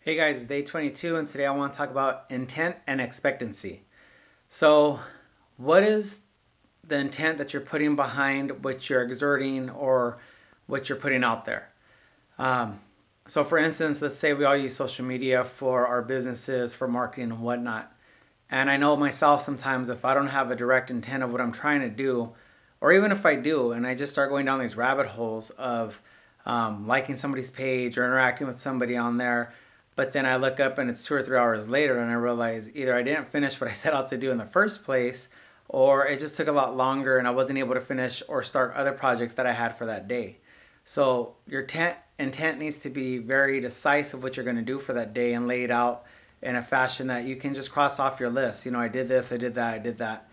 Hey guys, it's day 22 and today I want to talk about intent and expectancy. So, what is the intent that you're putting behind what you're exerting or what you're putting out there? Um, so, for instance, let's say we all use social media for our businesses, for marketing and whatnot. And I know myself sometimes if I don't have a direct intent of what I'm trying to do, or even if I do, and I just start going down these rabbit holes of liking somebody's page or interacting with somebody on there, but then I look up and it's 2 or 3 hours later and I realize either I didn't finish what I set out to do in the first place, or it just took a lot longer and I wasn't able to finish or start other projects that I had for that day. So your intent needs to be very decisive what you're going to do for that day and lay it out in a fashion that you can just cross off your list. You know, I did this, I did that, I did that.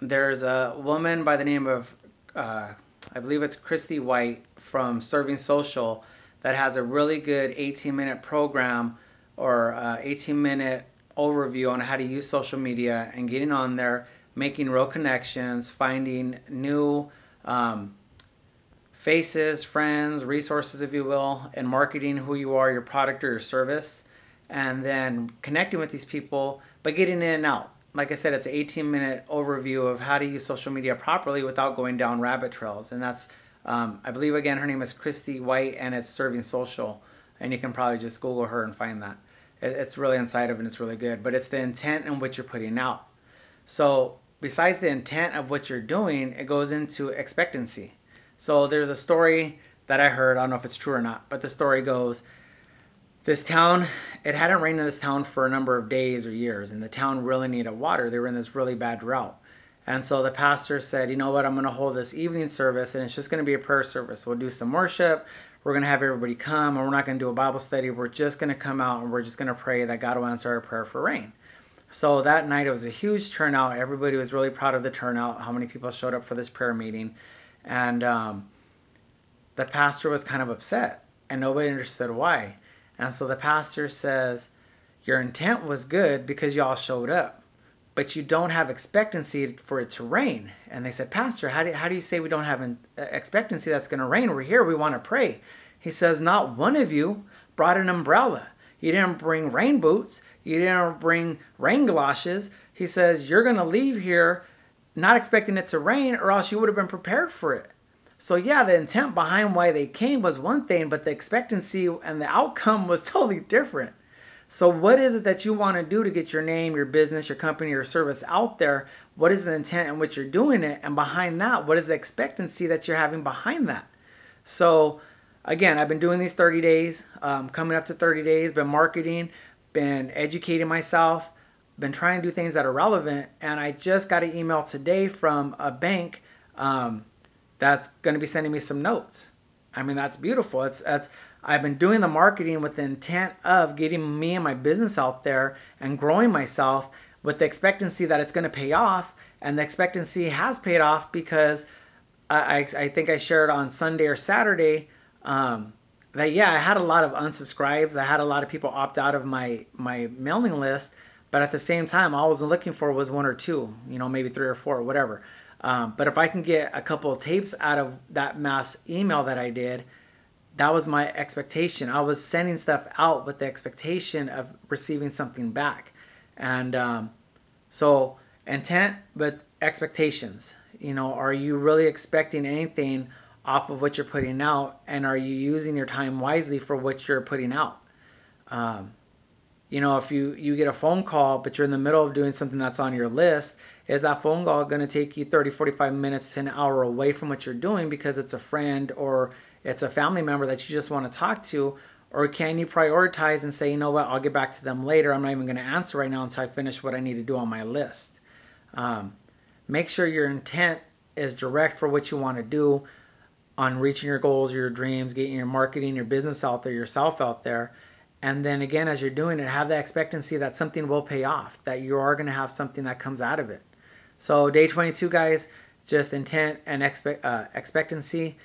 There's a woman by the name of, I believe it's Christy White from Serving Social that has a really good 18-minute program or 18-minute overview on how to use social media and getting on there, making real connections, finding new faces, friends, resources, if you will, and marketing who you are, your product or your service, and then connecting with these people, but getting in and out. Like I said, it's an 18-minute overview of how to use social media properly without going down rabbit trails. And that's, I believe, again, her name is Christy White, and it's Serving Social. And you can probably just Google her and find that. It's really insightful and it's really good. But it's the intent in what you're putting out. So besides the intent of what you're doing, it goes into expectancy. So there's a story that I heard. I don't know if it's true or not, but the story goes, this town, it hadn't rained in this town for a number of days or years, and the town really needed water. They were in this really bad drought. And so the pastor said, you know what, I'm going to hold this evening service, and it's just going to be a prayer service. We'll do some worship. We're going to have everybody come, and we're not going to do a Bible study. We're just going to come out, and we're just going to pray that God will answer our prayer for rain. So that night, it was a huge turnout. Everybody was really proud of the turnout, how many people showed up for this prayer meeting. And the pastor was kind of upset, and nobody understood why. And so the pastor says, your intent was good because y'all showed up, but you don't have expectancy for it to rain. And they said, Pastor, how do you say we don't have an expectancy that's going to rain? We're here. We want to pray. He says, not one of you brought an umbrella. You didn't bring rain boots. You didn't bring rain galoshes. He says, you're going to leave here not expecting it to rain, or else you would have been prepared for it. So yeah, the intent behind why they came was one thing, but the expectancy and the outcome was totally different. So what is it that you want to do to get your name, your business, your company, your service out there? What is the intent in which you're doing it? And behind that, what is the expectancy that you're having behind that? So again, I've been doing these 30 days, coming up to 30 days, been marketing, been educating myself, been trying to do things that are relevant. And I just got an email today from a bank that's going to be sending me some notes. I mean, that's beautiful. I've been doing the marketing with the intent of getting me and my business out there and growing myself with the expectancy that it's going to pay off. And the expectancy has paid off because I think I shared on Sunday or Saturday that, yeah, I had a lot of unsubscribes. I had a lot of people opt out of my mailing list. But at the same time, all I was looking for was one or two, maybe three or four, whatever. But if I can get a couple of tapes out of that mass email that I did, that was my expectation. I was sending stuff out with the expectation of receiving something back. And so intent, but expectations. Are you really expecting anything off of what you're putting out? And are you using your time wisely for what you're putting out? If you get a phone call, but you're in the middle of doing something that's on your list, is that phone call going to take you 30, 45 minutes to an hour away from what you're doing because it's a friend or it's a family member that you just want to talk to? Or can you prioritize and say, you know what, I'll get back to them later. I'm not even going to answer right now until I finish what I need to do on my list. Make sure your intent is direct for what you want to do on reaching your goals, your dreams, getting your marketing, your business out there, yourself out there. And then again, as you're doing it, have the expectancy that something will pay off, that you are going to have something that comes out of it. So day 22, guys, just intent and expectancy.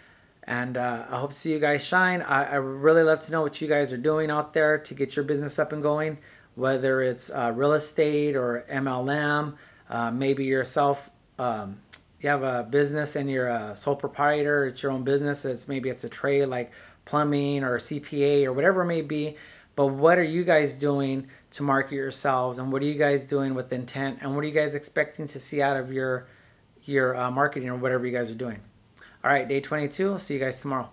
And I hope to see you guys shine. I really love to know what you guys are doing out there to get your business up and going, whether it's real estate or MLM, maybe yourself. You have a business and you're a sole proprietor. It's your own business. Maybe it's a trade like plumbing or CPA or whatever it may be. but what are you guys doing to market yourselves, and what are you guys doing with intent, and what are you guys expecting to see out of your marketing or whatever you guys are doing. All right, day 22. I'll see you guys tomorrow.